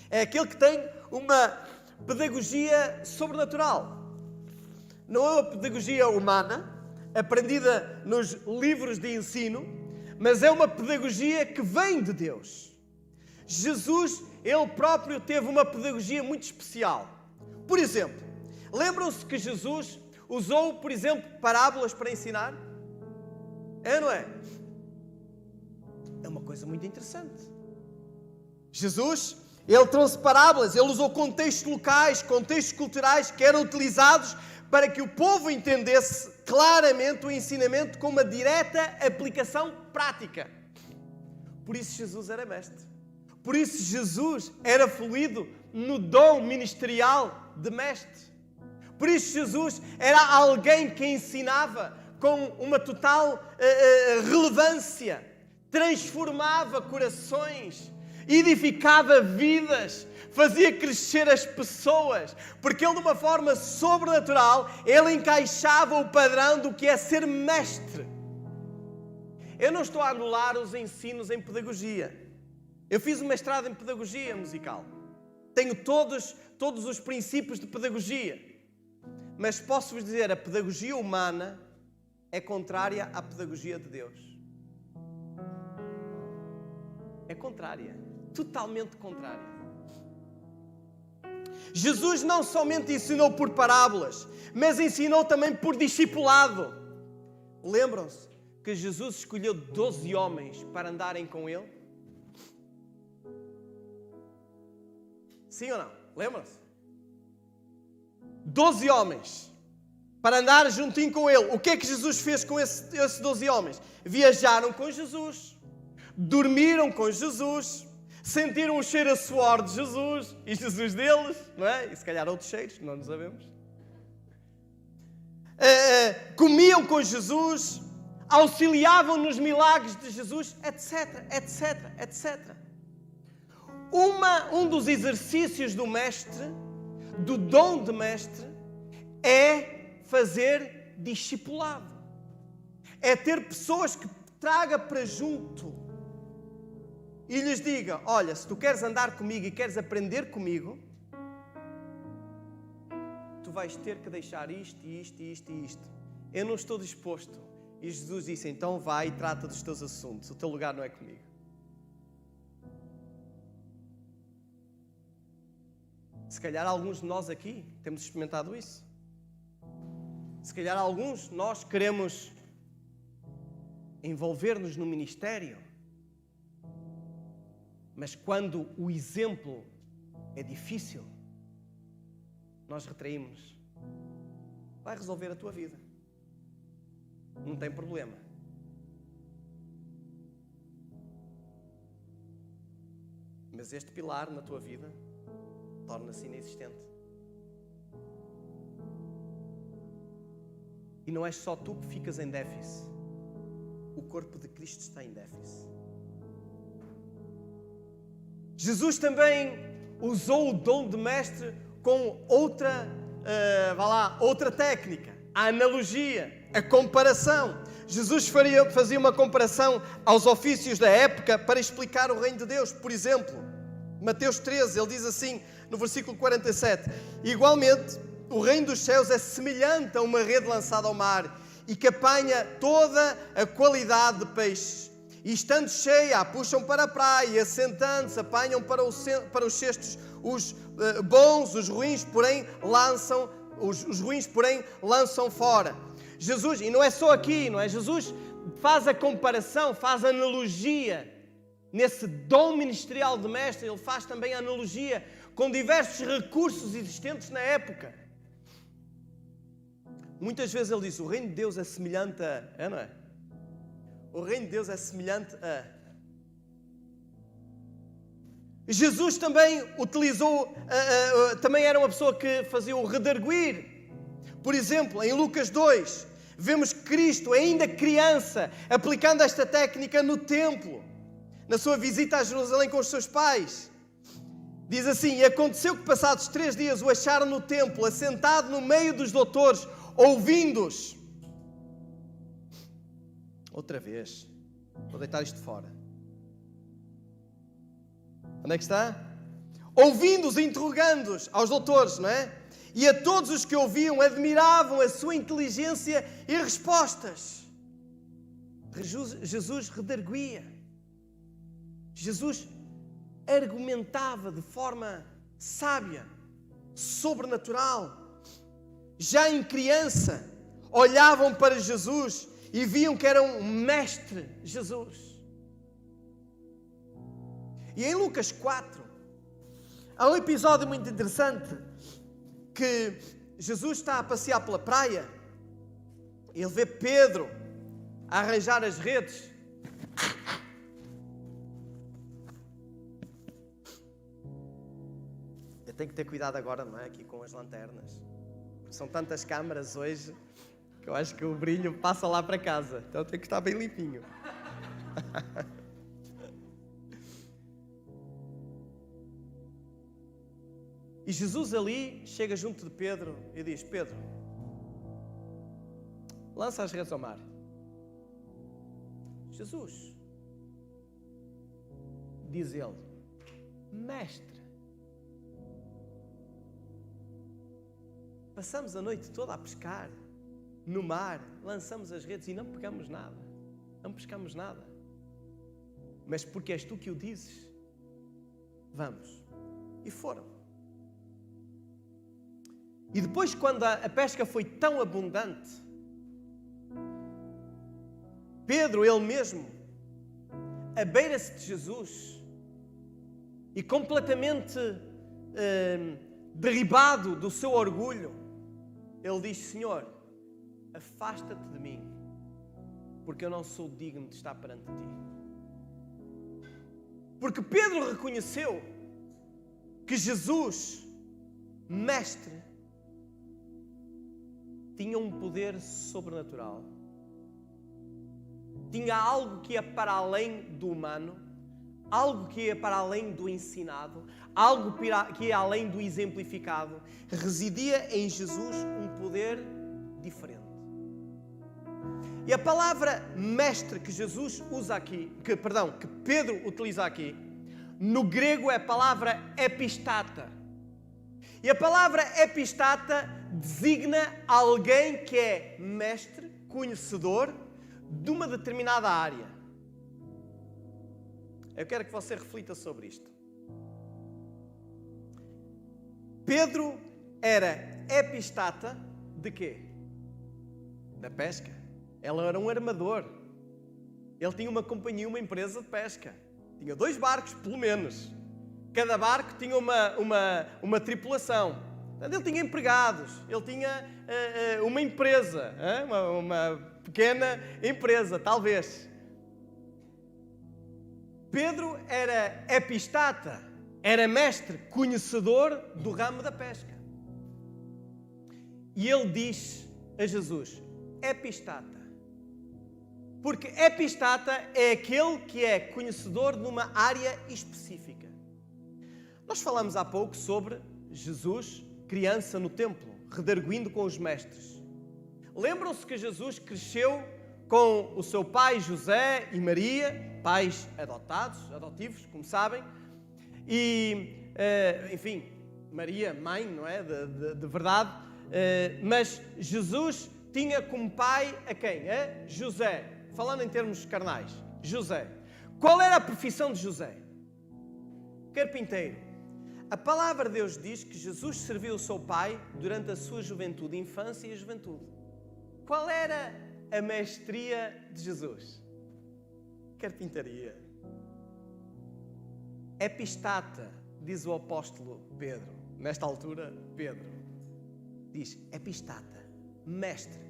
É aquele que tem uma pedagogia sobrenatural. Não é uma pedagogia humana, aprendida nos livros de ensino, mas é uma pedagogia que vem de Deus. Jesus, ele próprio, teve uma pedagogia muito especial. Por exemplo, lembram-se que Jesus usou, por exemplo, parábolas para ensinar? É ou não é? É uma coisa muito interessante. Jesus, ele trouxe parábolas, ele usou contextos locais, contextos culturais que eram utilizados para que o povo entendesse claramente o ensinamento com uma direta aplicação prática. Por isso Jesus era mestre. Por isso Jesus era fluido no dom ministerial de mestre. Por isso Jesus era alguém que ensinava com uma total relevância, transformava corações, edificava vidas, fazia crescer as pessoas, porque ele, de uma forma sobrenatural, ele encaixava o padrão do que é ser mestre. Eu não estou a anular os ensinos em pedagogia. Eu fiz um mestrado em pedagogia musical. Tenho todos os princípios de pedagogia. Mas posso-vos dizer, a pedagogia humana é contrária à pedagogia de Deus. É contrária. Totalmente contrária. Jesus não somente ensinou por parábolas, mas ensinou também por discipulado. Lembram-se que Jesus escolheu 12 homens para andarem com ele? Sim ou não? Lembram-se? 12 homens para andar juntinho com ele. O que é que Jesus fez com esses 12 homens? Viajaram com Jesus, dormiram com Jesus, Sentiram o cheiro a suor de Jesus e Jesus deles, não é? E se calhar outros cheiros, não nos sabemos. Comiam com Jesus, auxiliavam nos milagres de Jesus, etc, etc, etc. Um dos exercícios do mestre, do dom de mestre, é fazer discipulado. É ter pessoas que traga para junto e lhes diga: olha, se tu queres andar comigo e queres aprender comigo, tu vais ter que deixar isto e isto e isto e isto. Eu não estou disposto. E Jesus disse: então vai e trata dos teus assuntos. O teu lugar não é comigo. Se calhar alguns de nós aqui temos experimentado isso. Se calhar alguns de nós queremos envolver-nos no ministério, mas quando o exemplo é difícil, nós retraímos. Vai resolver a tua vida. Não tem problema. Mas este pilar na tua vida torna-se inexistente. E não és só tu que ficas em déficit. O corpo de Cristo está em déficit. Jesus também usou o dom de mestre com outra técnica, a analogia, a comparação. Jesus fazia uma comparação aos ofícios da época para explicar o reino de Deus. Por exemplo, Mateus 13, ele diz assim, no versículo 47, igualmente, o reino dos céus é semelhante a uma rede lançada ao mar e que apanha toda a qualidade de peixes. E estando cheia, a puxam para a praia e assentando-se, apanham para os cestos os bons, os ruins, porém, lançam fora. Jesus, e não é só aqui, não é? Jesus faz a comparação, faz a analogia. Nesse dom ministerial de mestre, ele faz também a analogia com diversos recursos existentes na época. Muitas vezes ele diz, o reino de Deus é semelhante a... É, não é? O reino de Deus é semelhante a... Jesus também utilizou... também era uma pessoa que fazia o redarguir. Por exemplo, em Lucas 2, vemos Cristo, ainda criança, aplicando esta técnica no templo, na sua visita a Jerusalém com os seus pais. Diz assim, e aconteceu que passados 3 dias o acharam no templo, assentado no meio dos doutores, ouvindo-os. Outra vez. Vou deitar isto fora. Onde é que está? Ouvindo-os e interrogando-os aos doutores, não é? E a todos os que ouviam admiravam a sua inteligência e respostas. Jesus redarguia. Jesus argumentava de forma sábia, sobrenatural. Já em criança, olhavam para Jesus e viam que era um mestre Jesus. E em Lucas 4, há um episódio muito interessante que Jesus está a passear pela praia, ele vê Pedro a arranjar as redes. Eu tenho que ter cuidado agora, não é? Aqui com as lanternas. São tantas câmaras hoje que eu acho que o brilho passa lá para casa. Então tem que estar bem limpinho. E Jesus ali chega junto de Pedro e diz, Pedro, lança as redes ao mar. Jesus, diz ele, mestre, passamos a noite toda a pescar no mar, lançamos as redes e não pegamos nada. Não pescamos nada. Mas porque és tu que o dizes, vamos. E foram. E depois, quando a pesca foi tão abundante, Pedro, ele mesmo, abeira-se de Jesus e completamente derribado do seu orgulho, ele diz, Senhor, afasta-te de mim, porque eu não sou digno de estar perante ti. Porque Pedro reconheceu que Jesus, mestre, tinha um poder sobrenatural. Tinha algo que ia para além do humano, algo que ia para além do ensinado, algo que ia além do exemplificado. Residia em Jesus um poder diferente. E a palavra mestre que Jesus usa aqui, que Pedro utiliza aqui, no grego é a palavra epistata. E a palavra epistata designa alguém que é mestre, conhecedor de uma determinada área. Eu quero que você reflita sobre isto. Pedro era epistata de quê? Da pesca. Ele era um armador. Ele tinha uma companhia, uma empresa de pesca. Tinha 2 barcos, pelo menos. Cada barco tinha uma tripulação. Ele tinha empregados. Ele tinha uma empresa. Uma pequena empresa, talvez. Pedro era epistata. Era mestre, conhecedor do ramo da pesca. E ele diz a Jesus, epistata. Porque epistata é aquele que é conhecedor de uma área específica. Nós falamos há pouco sobre Jesus, criança no templo, redarguindo com os mestres. Lembram-se que Jesus cresceu com o seu pai José e Maria, pais adotivos, como sabem. E, enfim, Maria, mãe, não é? De verdade. Mas Jesus tinha como pai a quem? A José. Falando em termos carnais. José. Qual era a profissão de José? Carpinteiro. A palavra de Deus diz que Jesus serviu o seu pai durante a sua juventude, infância e juventude. Qual era a mestria de Jesus? Carpintaria. Epistata, diz o apóstolo Pedro. Nesta altura, Pedro diz, epistata, mestre.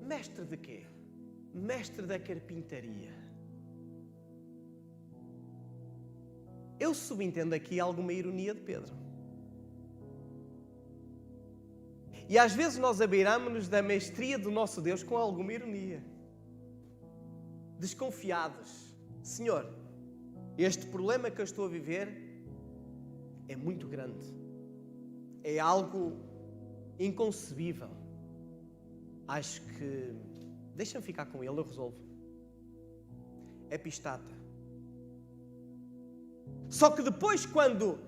Mestre de quê? Mestre da carpintaria. Eu subentendo aqui alguma ironia de Pedro. E às vezes nós abeiramos-nos da mestria do nosso Deus com alguma ironia. Desconfiados. Senhor, este problema que eu estou a viver é muito grande. É algo inconcebível. Acho que... Deixa-me ficar com ele, eu resolvo. Epistata. Só que depois, quando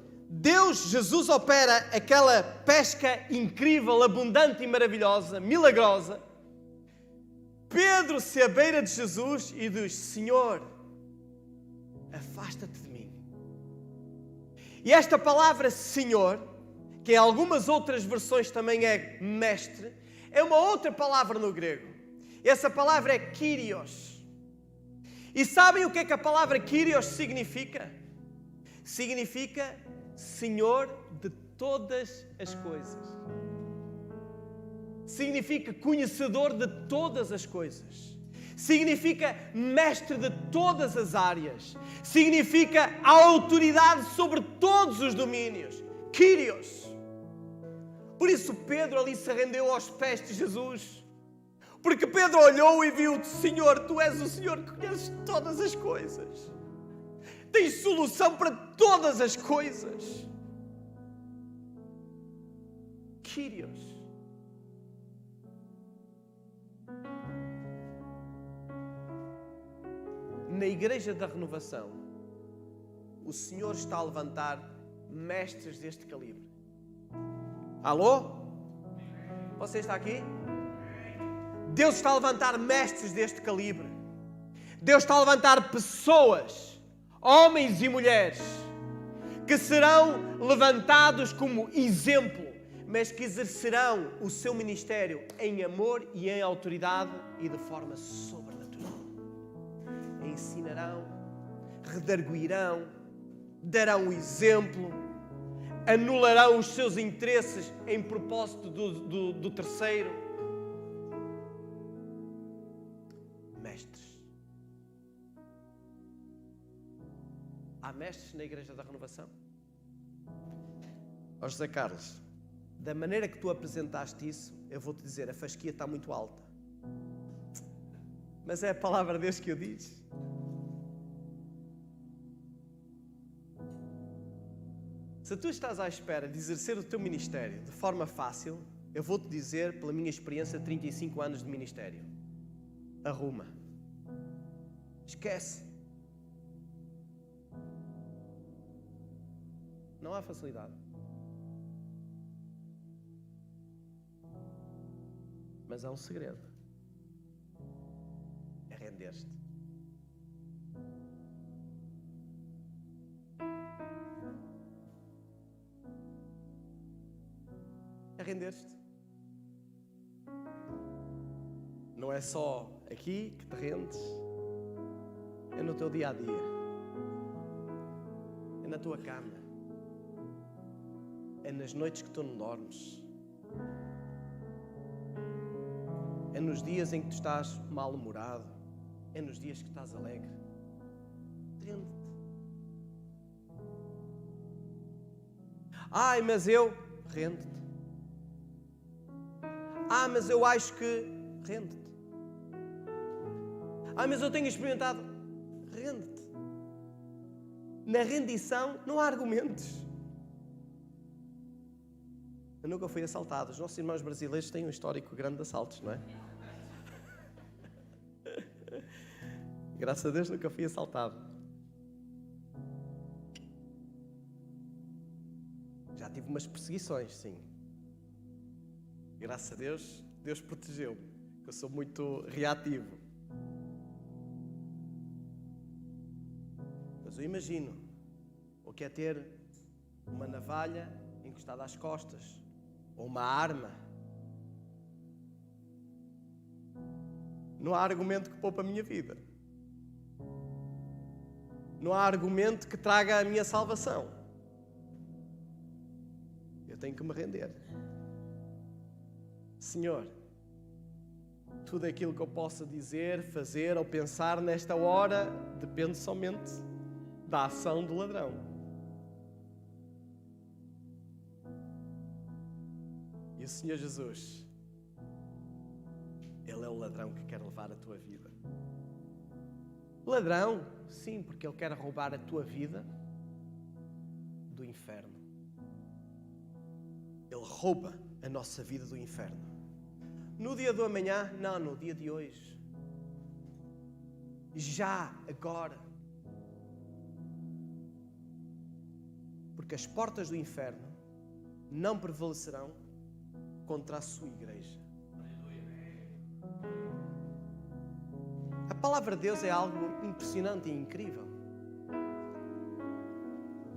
Jesus opera aquela pesca incrível, abundante e maravilhosa, milagrosa, Pedro se abeira de Jesus e diz, Senhor, afasta-te de mim. E esta palavra Senhor, que em algumas outras versões também é mestre, é uma outra palavra no grego. Essa palavra é Kyrios. E sabem o que é que a palavra Kyrios significa? Significa Senhor de todas as coisas. Significa conhecedor de todas as coisas. Significa mestre de todas as áreas. Significa a autoridade sobre todos os domínios. Kyrios. Por isso Pedro ali se rendeu aos pés de Jesus. Porque Pedro olhou e viu, Senhor, Tu és o Senhor que conheces todas as coisas. Tens solução para todas as coisas. Kyrios. Na Igreja da Renovação, o Senhor está a levantar mestres deste calibre. Alô? Você está aqui? Deus está a levantar mestres deste calibre. Deus está a levantar pessoas, homens e mulheres, que serão levantados como exemplo, mas que exercerão o seu ministério em amor e em autoridade e de forma sobrenatural. Ensinarão, redarguirão, darão o exemplo, anularão os seus interesses em propósito do terceiro. Mestres. Há mestres na Igreja da Renovação? Ó José Carlos, da maneira que tu apresentaste isso, eu vou-te dizer, a fasquia está muito alta. Mas é a palavra de Deus que o diz. Se tu estás à espera de exercer o teu ministério de forma fácil, eu vou-te dizer, pela minha experiência de 35 anos de ministério, arruma. Esquece. Não há facilidade. Mas há um segredo. É render-te. É render-te. Não é só aqui que te rendes. É no teu dia-a-dia. É na tua cama. É nas noites que tu não dormes. É nos dias em que tu estás mal-humorado. É nos dias que estás alegre. Rende-te. Ai, mas eu... Rende-te. Ah, mas eu acho que... Rende-te. Ah, mas eu tenho experimentado... Rende-te. Na rendição não há argumentos. Eu nunca fui assaltado. Os nossos irmãos brasileiros têm um histórico grande de assaltos, não é? Graças a Deus nunca fui assaltado. Já tive umas perseguições, sim. Graças a Deus, Deus protegeu-me. Eu sou muito reativo. Mas eu imagino o que é ter uma navalha encostada às costas, ou uma arma. Não há argumento que poupe a minha vida. Não há argumento que traga a minha salvação. Eu tenho que me render. Senhor, tudo aquilo que eu possa dizer, fazer ou pensar nesta hora depende somente da ação do ladrão. E o Senhor Jesus, Ele é o ladrão que quer levar a tua vida. Ladrão, sim, porque Ele quer roubar a tua vida do inferno. Ele rouba a nossa vida do inferno. No dia do amanhã, não, no dia de hoje. Já, agora. Porque as portas do inferno não prevalecerão contra a sua igreja. A palavra de Deus é algo impressionante e incrível.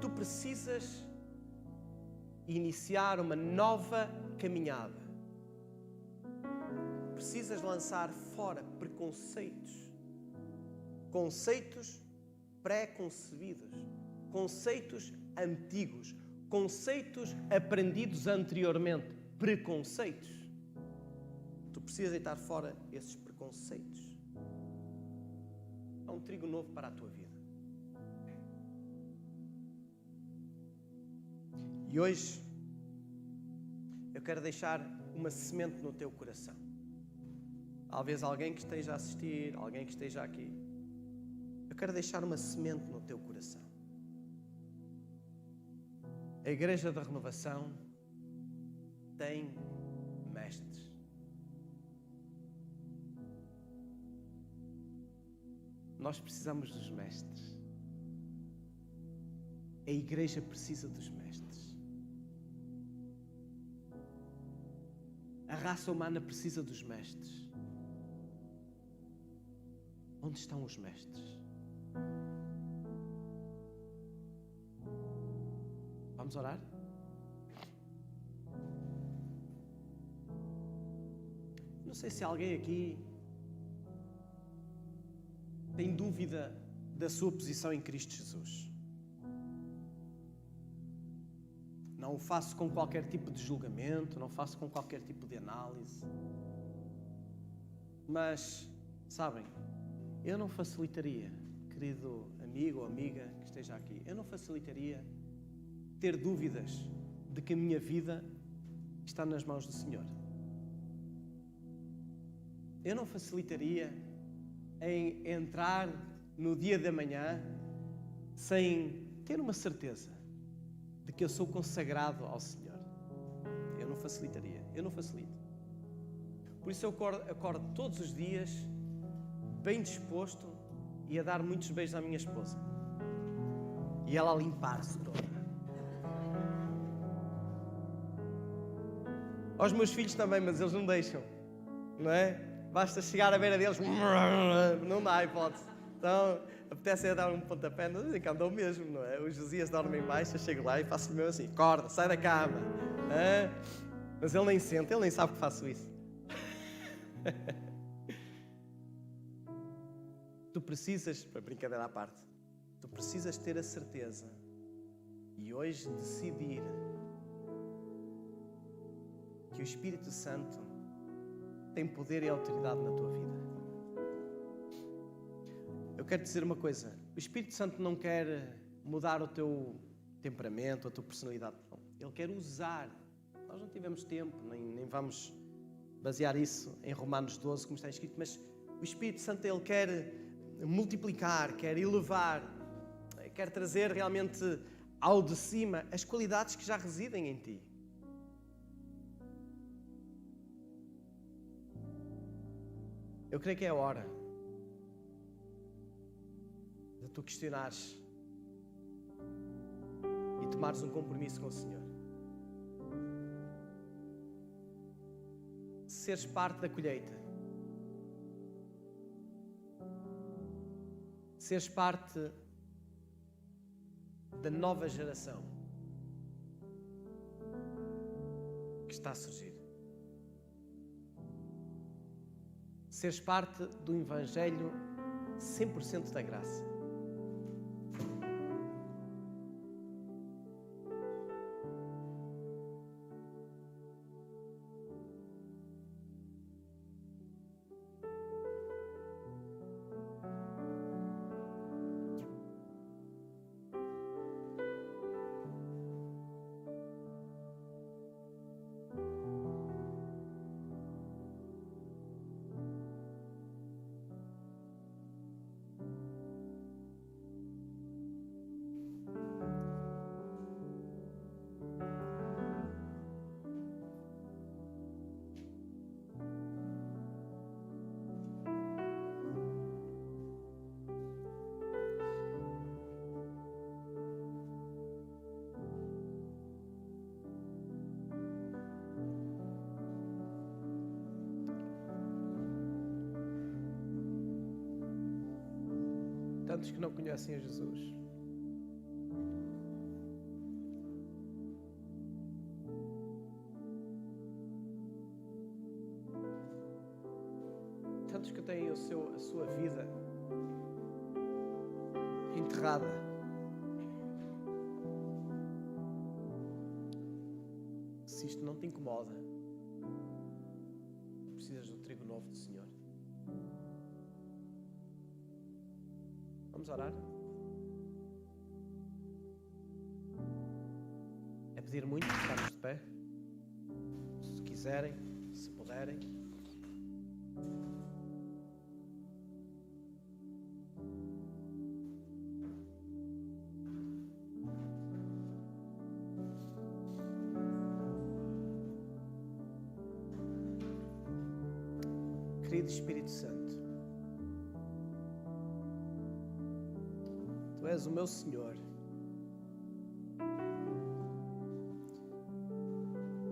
Tu precisas iniciar uma nova caminhada. Precisas lançar fora preconceitos. Conceitos pré-concebidos. Conceitos antigos. Conceitos aprendidos anteriormente. Preconceitos. Tu precisas deitar fora esses preconceitos. Há um trigo novo para a tua vida. E hoje eu quero deixar uma semente no teu coração. Talvez alguém que esteja a assistir, alguém que esteja aqui. Eu quero deixar uma semente no teu coração. A Igreja da Renovação tem mestres. Nós precisamos dos mestres. A Igreja precisa dos mestres. A raça humana precisa dos mestres. Onde estão os mestres? Vamos orar? Não sei se alguém aqui tem dúvida da sua posição em Cristo Jesus. Não o faço com qualquer tipo de julgamento, não faço com qualquer tipo de análise. Mas, sabem, eu não facilitaria, querido amigo, amigo ou amiga que esteja aqui, eu não facilitaria ter dúvidas de que a minha vida está nas mãos do Senhor. Eu não facilitaria em entrar no dia da manhã sem ter uma certeza de que eu sou consagrado ao Senhor. Eu não facilitaria, eu não facilito. Por isso eu acordo todos os dias bem disposto e a dar muitos beijos à minha esposa. E ela a limpar-se toda. Aos meus filhos também, mas eles não deixam, não é? Basta chegar à beira deles, não dá hipótese. Então, apetece dar um pontapé, não dizem que andam mesmo, não é? O Josias dorme em baixo, eu chego lá e faço-lhe mesmo assim, acorda, sai da cama. Mas ele nem sente, ele nem sabe que faço isso. Tu precisas, para brincadeira à parte, tu precisas ter a certeza e hoje decidir que o Espírito Santo tem poder e autoridade na tua vida. Eu quero te dizer uma coisa, o Espírito Santo não quer mudar o teu temperamento, a tua personalidade, não. Ele quer usar. Nós não tivemos tempo, nem vamos basear isso em Romanos 12, como está escrito, mas o Espírito Santo, Ele quer multiplicar, quer elevar, quer trazer realmente ao de cima as qualidades que já residem em ti. Eu creio que é a hora de tu questionares e tomares um compromisso com o Senhor. Seres parte da colheita. Seres parte da nova geração que está a surgir. Seres parte do Evangelho 100% da graça. Tantos que não conhecem a Jesus. Tantos que têm a sua vida enterrada. Se isto não te incomoda, precisas do trigo novo do Senhor. Vamos orar? É pedir muito, ficarmos de pé. Se quiserem, se puderem. Querido Espírito Santo, Tu és o meu Senhor.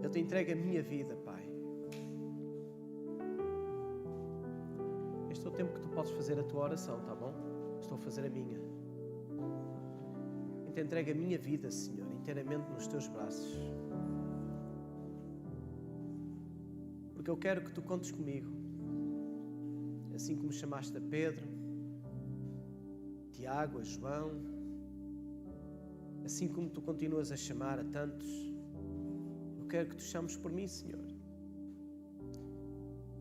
Eu te entrego a minha vida, Pai. Este é o tempo que Tu podes fazer a tua oração, tá bom? Estou a fazer a minha. Eu te entrego a minha vida, Senhor, inteiramente nos Teus braços. Porque eu quero que Tu contes comigo. Assim como chamaste a Pedro, Tiago, a João, assim como Tu continuas a chamar a tantos, eu quero que Tu chames por mim, Senhor,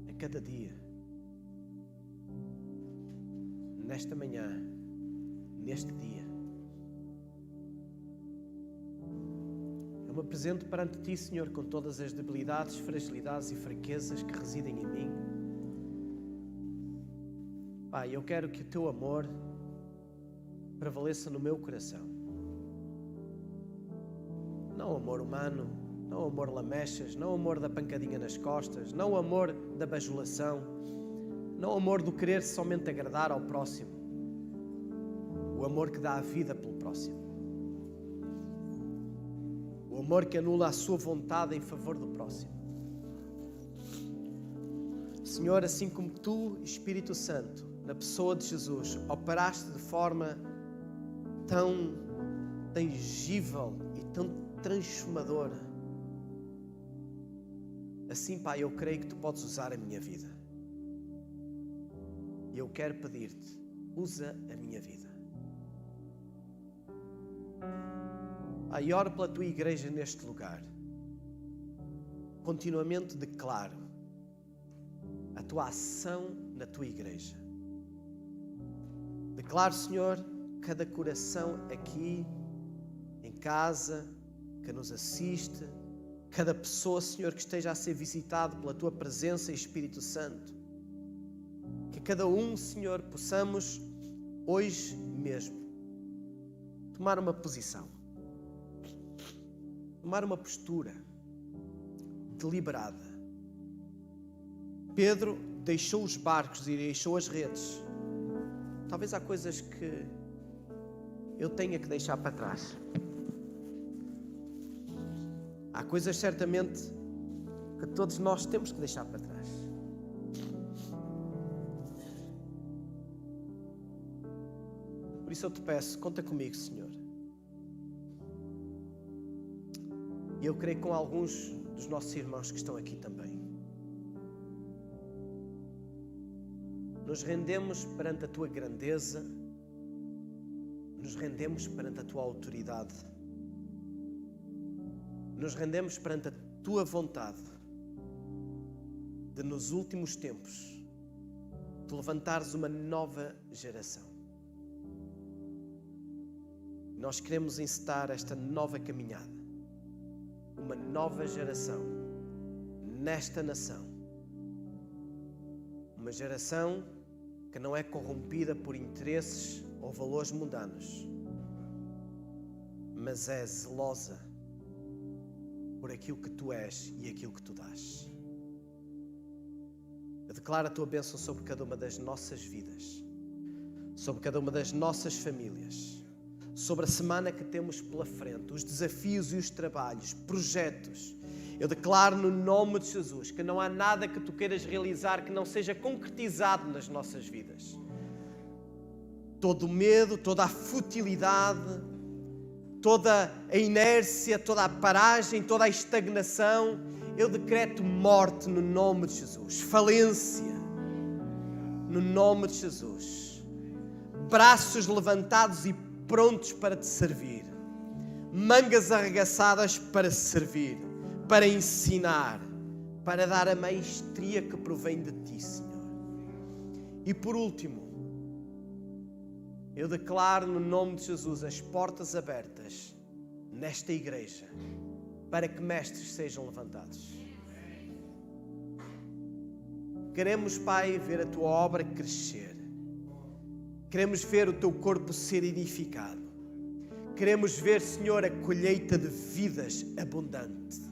a cada dia, nesta manhã, neste dia. Eu me apresento perante Ti, Senhor, com todas as debilidades, fragilidades e fraquezas que residem em mim. Pai, eu quero que o Teu amor prevaleça no meu coração. Não amor humano, não amor lamechas, não amor da pancadinha nas costas, não amor da bajulação, não amor do querer somente agradar ao próximo. O amor que dá a vida pelo próximo. O amor que anula a sua vontade em favor do próximo. Senhor, assim como Tu, Espírito Santo, na pessoa de Jesus, operaste de forma tão tangível e tão transformadora, assim, Pai, eu creio que Tu podes usar a minha vida. E eu quero pedir-te, usa a minha vida. Pai, oro pela Tua igreja neste lugar. Continuamente declaro a Tua ação na Tua igreja. Declaro, Senhor, cada coração aqui, em casa, que nos assiste, cada pessoa, Senhor, que esteja a ser visitado pela Tua presença e Espírito Santo. Que cada um, Senhor, possamos, hoje mesmo, tomar uma posição, tomar uma postura deliberada. Pedro deixou os barcos e deixou as redes. Talvez há coisas que eu tenha que deixar para trás. Há coisas certamente que todos nós temos que deixar para trás. Por isso eu te peço, conta comigo, Senhor. E eu creio com alguns dos nossos irmãos que estão aqui também. Nos rendemos perante a Tua grandeza, nos rendemos perante a Tua autoridade, nos rendemos perante a Tua vontade de, nos últimos tempos, de levantares uma nova geração. Nós queremos encetar esta nova caminhada, uma nova geração nesta nação. Uma geração que não é corrompida por interesses ou valores mundanos, mas é zelosa por aquilo que Tu és e aquilo que Tu dás. Eu declaro a Tua bênção sobre cada uma das nossas vidas, sobre cada uma das nossas famílias, sobre a semana que temos pela frente, os desafios e os trabalhos, projetos. Eu declaro no nome de Jesus que não há nada que Tu queiras realizar que não seja concretizado nas nossas vidas. Todo o medo, toda a futilidade, toda a inércia, toda a paragem, toda a estagnação, eu decreto morte no nome de Jesus. Falência no nome de Jesus. Braços levantados e prontos para Te servir. Mangas arregaçadas para servir, para ensinar, para dar a maestria que provém de Ti, Senhor. E por último, eu declaro no nome de Jesus as portas abertas nesta igreja para que mestres sejam levantados. Queremos, Pai, ver a Tua obra crescer. Queremos ver o Teu corpo ser edificado. Queremos ver, Senhor, a colheita de vidas abundante.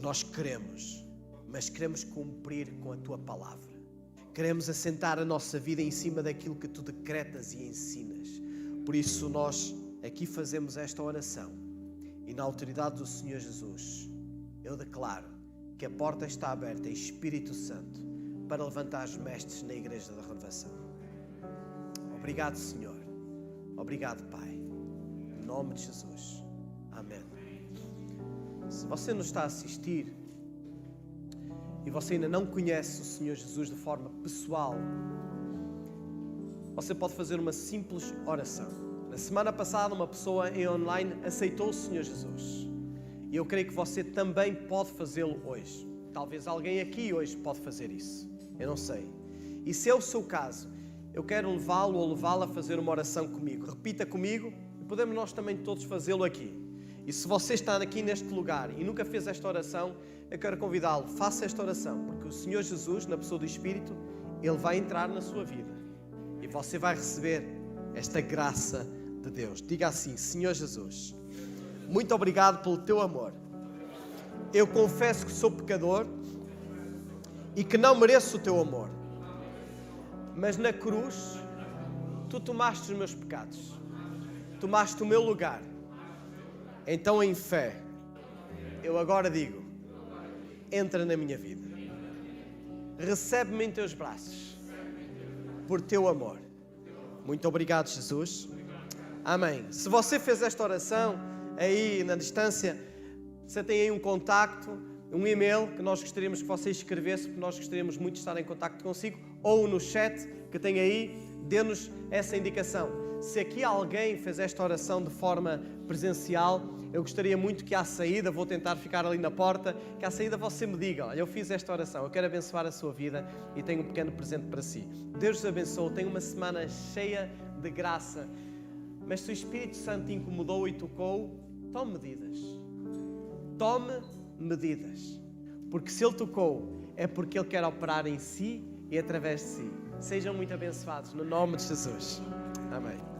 Nós queremos, mas queremos cumprir com a Tua palavra. Queremos assentar a nossa vida em cima daquilo que Tu decretas e ensinas. Por isso nós aqui fazemos esta oração. E na autoridade do Senhor Jesus, eu declaro que a porta está aberta, Espírito Santo, para levantar os mestres na Igreja da Renovação. Obrigado, Senhor. Obrigado, Pai. Em nome de Jesus. Amém. Se você nos está a assistir e você ainda não conhece o Senhor Jesus de forma pessoal, você pode fazer uma simples oração. Na semana passada, uma pessoa em online aceitou o Senhor Jesus. E eu creio que você também pode fazê-lo hoje. Talvez alguém aqui hoje pode fazer isso. Eu não sei. E se é o seu caso, eu quero levá-lo ou levá-la a fazer uma oração comigo. Repita comigo e podemos nós também todos fazê-lo aqui. E se você está aqui neste lugar e nunca fez esta oração, eu quero convidá-lo, faça esta oração, porque o Senhor Jesus, na pessoa do Espírito, Ele vai entrar na sua vida e você vai receber esta graça de Deus. Diga assim: Senhor Jesus, muito obrigado pelo teu amor. Eu confesso que sou pecador e que não mereço o teu amor. Mas na cruz, tu tomaste os meus pecados. Tomaste o meu lugar. Então, em fé, eu agora digo: entra na minha vida. Recebe-me em teus braços. Por teu amor. Muito obrigado, Jesus. Amém. Se você fez esta oração aí na distância, você tem aí um contacto, um e-mail que nós gostaríamos que você escrevesse, porque nós gostaríamos muito de estar em contacto consigo, ou no chat que tem aí, dê-nos essa indicação. Se aqui alguém fez esta oração de forma presencial, eu gostaria muito que à saída, vou tentar ficar ali na porta, que à saída você me diga: olha, eu fiz esta oração, eu quero abençoar a sua vida e tenho um pequeno presente para si. Deus os abençoe, tenha uma semana cheia de graça. Mas se o Espírito Santo te incomodou e tocou, tome medidas. Tome medidas. Porque se Ele tocou, é porque Ele quer operar em si e através de si. Sejam muito abençoados, no nome de Jesus. Amém.